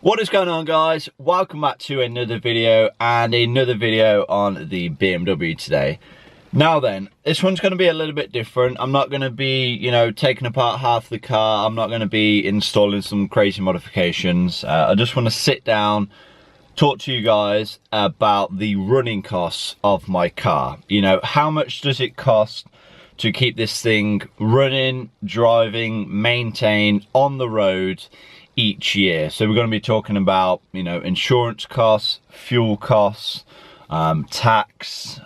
What is going on, guys? Welcome back to another video and another video on the BMW today. Now then, this one's going to be a little bit different. I'm not going to be, taking apart half the car. I'm not going to be installing some crazy modifications. I just want to sit down, talk to you guys about the running costs of my car. How much does it cost to keep this thing running, driving, maintained on the road each year? So we're going to be talking about, insurance costs, fuel costs, tax,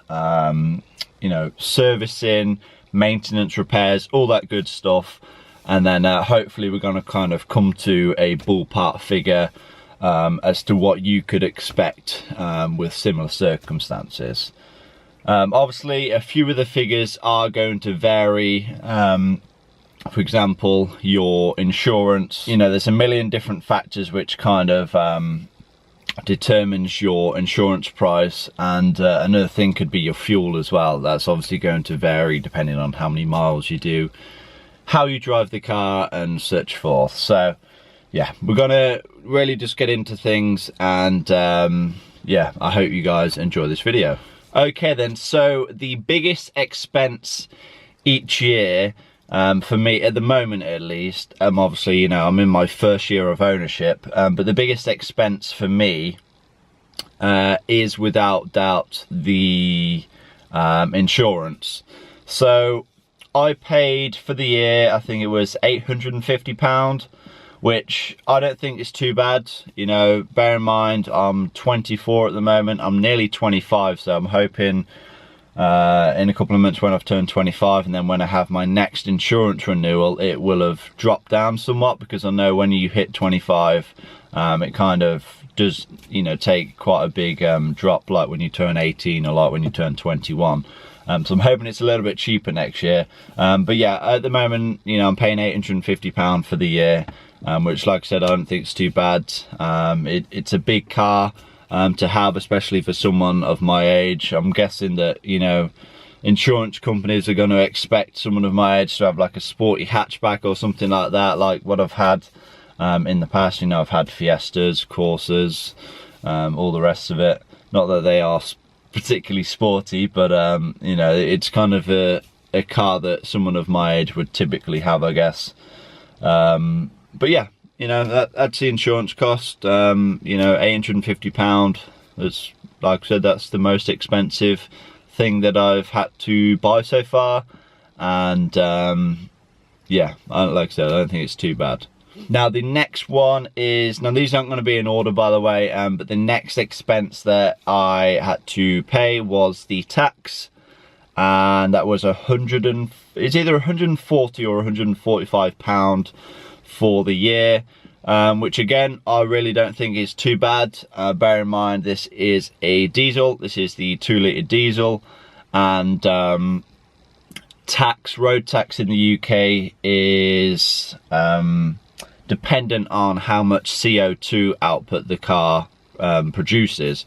servicing, maintenance, repairs, all that good stuff. And then hopefully we're going to kind of come to a ballpark figure as to what you could expect with similar circumstances. Obviously, a few of the figures are going to vary. For example, your insurance, there's a million different factors which kind of determines your insurance price, and another thing could be your fuel as well. That's obviously going to vary depending on how many miles you do, how you drive the car, and such forth. So yeah, we're gonna really just get into things, and yeah, I hope you guys enjoy this video. Okay then, so the biggest expense each year, for me at the moment at least, obviously, I'm in my first year of ownership, but the biggest expense for me is without doubt the insurance. So I paid for the year, I think it was £850, which I don't think is too bad. Bear in mind I'm 24 at the moment, I'm nearly 25, so I'm hoping in a couple of months when I've turned 25, and then when I have my next insurance renewal, it will have dropped down somewhat, because I know when you hit 25, it kind of does, take quite a big drop, like when you turn 18 or like when you turn 21. So I'm hoping it's a little bit cheaper next year. But yeah, at the moment, I'm paying £850 for the year, which, like I said, I don't think it's too bad. It's a big car to have, especially for someone of my age. I'm guessing that, insurance companies are going to expect someone of my age to have like a sporty hatchback or something like that, like what I've had in the past. I've had Fiestas, Corsas, all the rest of it. Not that they are particularly sporty, but it's kind of a car that someone of my age would typically have, I guess. But yeah, that's the insurance cost. £850. That's, like I said, that's the most expensive thing that I've had to buy so far. And yeah, like I said, I don't think it's too bad. Now the next one is, now these aren't going to be in order, by the way, but the next expense that I had to pay was the tax, and that was it's either 140 or 145 pound for the year, which again I really don't think is too bad. Bear in mind, this is a diesel, this is the 2-litre diesel, and road tax in the UK is dependent on how much CO2 output the car produces.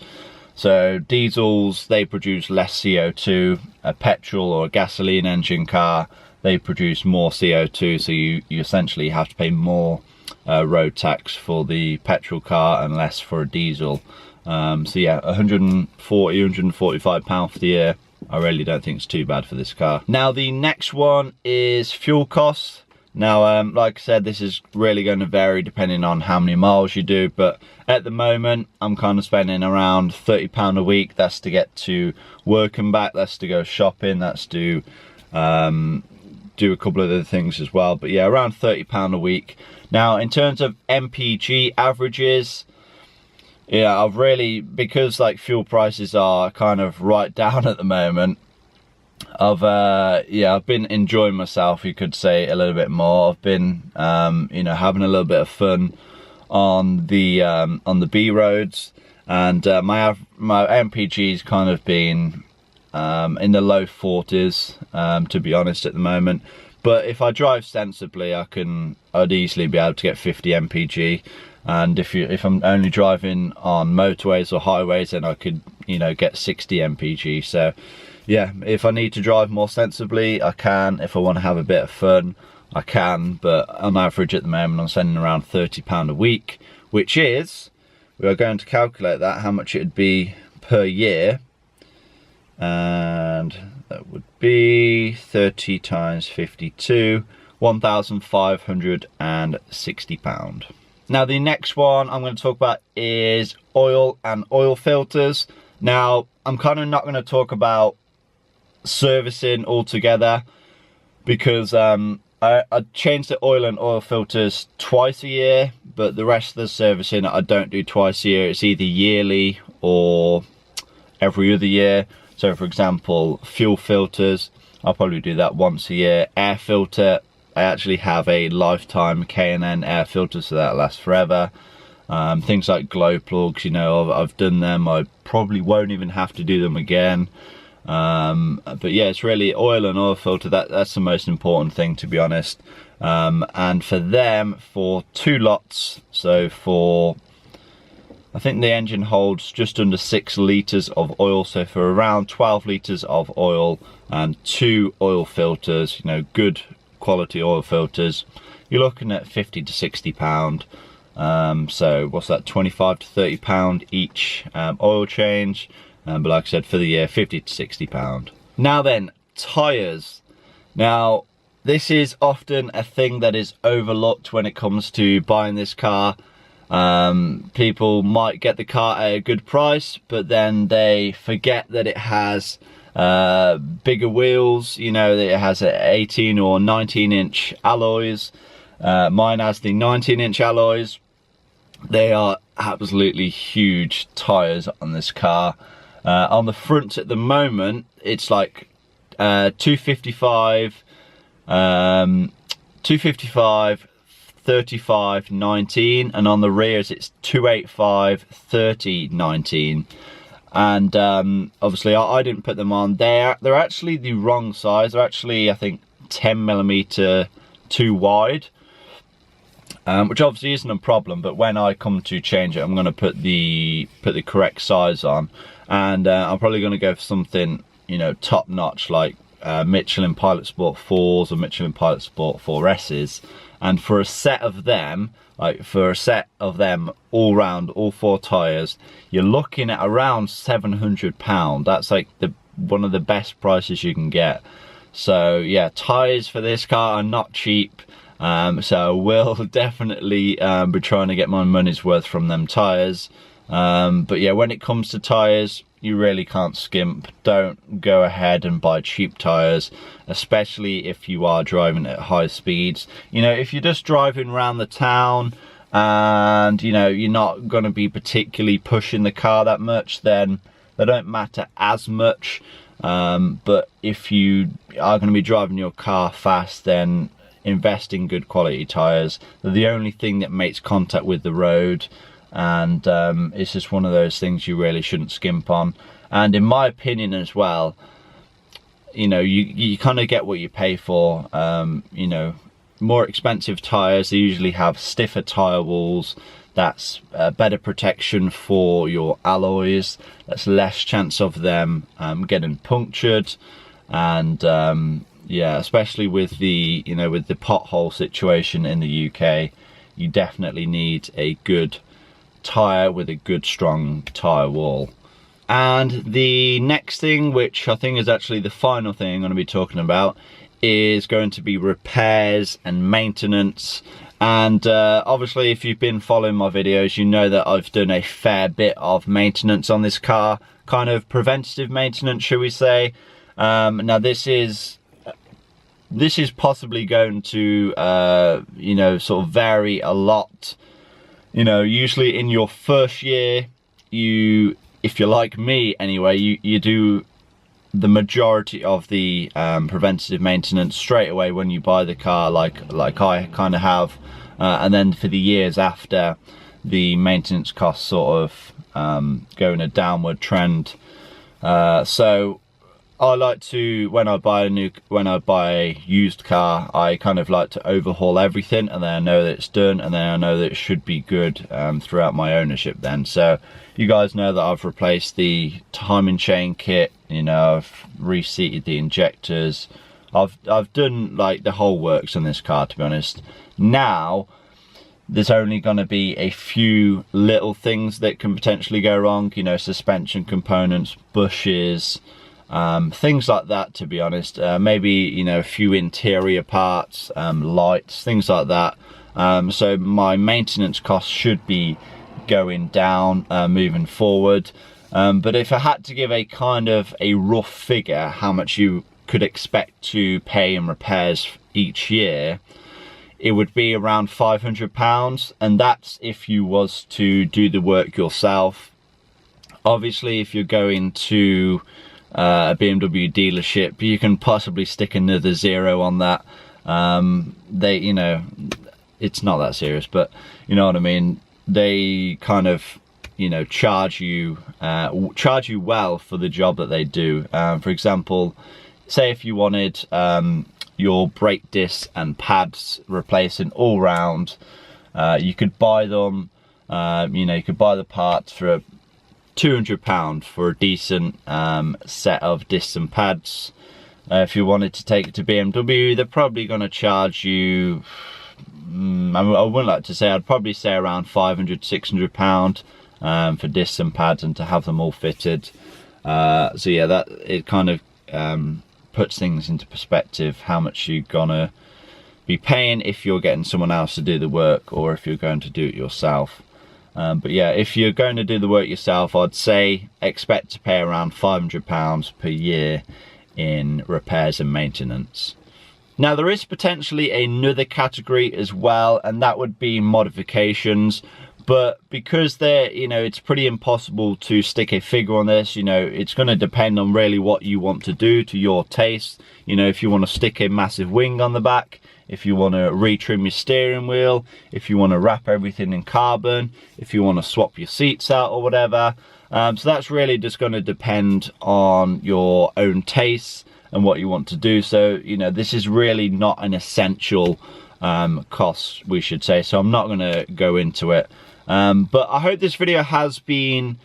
So diesels, they produce less CO2. A petrol or a gasoline engine car, they produce more CO2, so you essentially have to pay more road tax for the petrol car and less for a diesel. So yeah, 140, 145 pound for the year. I really don't think it's too bad for this car. Now the next one is fuel costs. Now, like I said, this is really going to vary depending on how many miles you do, but at the moment I'm kind of spending around £30 a week. That's to get to work and back, that's to go shopping, that's to do a couple of other things as well, but yeah, around £30 a week. Now in terms of MPG averages, yeah, I've really, because like fuel prices are kind of right down at the moment, I've been enjoying myself, you could say, a little bit more. I've been having a little bit of fun on the B roads, and my MPG's kind of been in the low 40s, to be honest, at the moment. But if I drive sensibly, I'd easily be able to get 50 MPG. And if I'm only driving on motorways or highways, then I could get 60 MPG. So yeah, if I need to drive more sensibly, I can. If I want to have a bit of fun, I can, but on average at the moment I'm spending around £30 a week, which is, we are going to calculate that, how much it would be per year, and that would be 30 times 52, £1,560. Now the next one I'm going to talk about is oil and oil filters. Now I'm kind of not going to talk about servicing altogether, because I change the oil and oil filters twice a year, but the rest of the servicing I don't do twice a year. It's either yearly or every other year. So for example, fuel filters, I'll probably do that once a year. Air filter, I actually have a lifetime K&N air filter, so that lasts forever. Things like glow plugs, you know, I've done them. I probably won't even have to do them again. But yeah, it's really oil and oil filter, that's the most important thing, to be honest. And for them, for 2 lots, so for, I think the engine holds just under 6 litres of oil, so for around 12 litres of oil and 2 oil filters, you know, good quality oil filters, you're looking at £50 to £60. So what's that, £25 to £30 each oil change. But like I said, for the year, £50 to £60. Now then, tyres. Now, this is often a thing that is overlooked when it comes to buying this car. People might get the car at a good price, but then they forget that it has bigger wheels, you know, that it has 18 or 19 inch alloys. Mine has the 19-inch alloys. They are absolutely huge tyres on this car. On the front at the moment, it's like 255, 35, 19, and on the rears it's 285, 30, 19. And obviously I didn't put them on. They're actually the wrong size. They're actually, I think, 10mm too wide. Which obviously isn't a problem, but when I come to change it, I'm going to put the correct size on, and I'm probably going to go for something, you know, top notch, like Michelin Pilot Sport 4s or Michelin Pilot Sport 4Ss. And for a set of them, all round, all 4 tyres, you're looking at around £700. That's like one of the best prices you can get. So yeah, tyres for this car are not cheap. So I will definitely be trying to get my money's worth from them tyres. But yeah, when it comes to tyres, you really can't skimp. Don't go ahead and buy cheap tyres, especially if you are driving at high speeds. You know, if you're just driving around the town and, you know, you're not going to be particularly pushing the car that much, then they don't matter as much. But if you are going to be driving your car fast, then invest in good quality tyres. They're the only thing that makes contact with the road, and it's just one of those things you really shouldn't skimp on. And in my opinion as well, you know, you kind of get what you pay for. You know, more expensive tyres, they usually have stiffer tyre walls. That's better protection for your alloys. That's less chance of them getting punctured. And yeah, especially with the, you know, with the pothole situation in the UK, you definitely need a good tyre with a good strong tyre wall. And the next thing, which I think is actually the final thing I'm going to be talking about, is going to be repairs and maintenance. And obviously, if you've been following my videos, you know that I've done a fair bit of maintenance on this car, kind of preventative maintenance, shall we say. Now this is possibly going to, you know, sort of vary a lot. You know, usually in your first year, if you're like me anyway, you do the majority of the preventative maintenance straight away when you buy the car, like I kind of have. And then for the years after, the maintenance costs sort of go in a downward trend. So I like to, when I buy a used car, I kind of like to overhaul everything, and then I know that it's done, and then I know that it should be good throughout my ownership then. So you guys know that I've replaced the timing chain kit, you know, I've reseated the injectors, I've done like the whole works on this car, to be honest. Now there's only going to be a few little things that can potentially go wrong, you know, suspension components, bushes, things like that, to be honest. Maybe, you know, a few interior parts, lights, things like that. So my maintenance costs should be going down moving forward. But if I had to give a kind of a rough figure how much you could expect to pay in repairs each year, it would be around £500, and that's if you was to do the work yourself. Obviously, if you're going to a BMW dealership, you can possibly stick another zero on that. They, you know, it's not that serious, but you know what I mean. They kind of, you know, charge you well for the job that they do. For example, say if you wanted your brake discs and pads replacing all round, you could buy them, you know, you could buy the parts for £200 for a decent set of discs and pads. If you wanted to take it to BMW, they're probably going to charge you, I wouldn't like to say, I'd probably say around £500–600 for discs and pads and to have them all fitted. So yeah, that it kind of puts things into perspective, how much you're gonna be paying if you're getting someone else to do the work or if you're going to do it yourself. But yeah, if you're going to do the work yourself, I'd say expect to pay around £500 per year in repairs and maintenance. Now there is potentially another category as well, and that would be modifications. But because they're, you know, it's pretty impossible to stick a figure on this. You know, it's going to depend on really what you want to do to your taste. You know, if you want to stick a massive wing on the back, if you want to retrim your steering wheel, if you want to wrap everything in carbon, if you want to swap your seats out or whatever. So that's really just going to depend on your own tastes and what you want to do. So, you know, this is really not an essential cost, we should say. So I'm not going to go into it. But I hope this video has been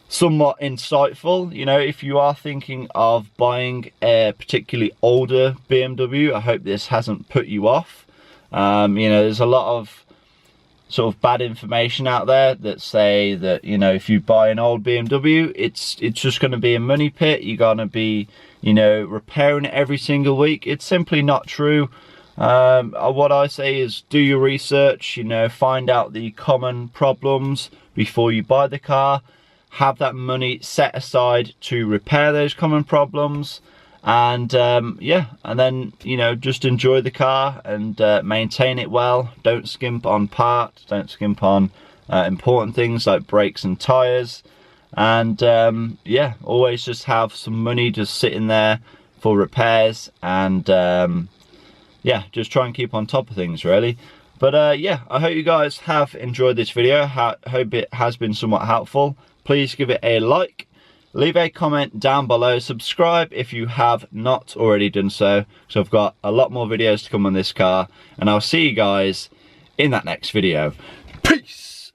somewhat insightful. You know, if you are thinking of buying a particularly older BMW, I hope this hasn't put you off. You know, there's a lot of sort of bad information out there that say that, you know, if you buy an old BMW, it's just going to be a money pit. You're going to be, you know, repairing it every single week. It's simply not true. What I say is do your research, you know, find out the common problems before you buy the car, have that money set aside to repair those common problems, and yeah, and then, you know, just enjoy the car and maintain it well. Don't skimp on parts, don't skimp on important things like brakes and tyres, and yeah, always just have some money just sitting there for repairs, and yeah, just try and keep on top of things, really. But yeah, I hope you guys have enjoyed this video. Hope it has been somewhat helpful. Please give it a like, leave a comment down below, subscribe if you have not already done so, so I've got a lot more videos to come on this car, and I'll see you guys in that next video. Peace!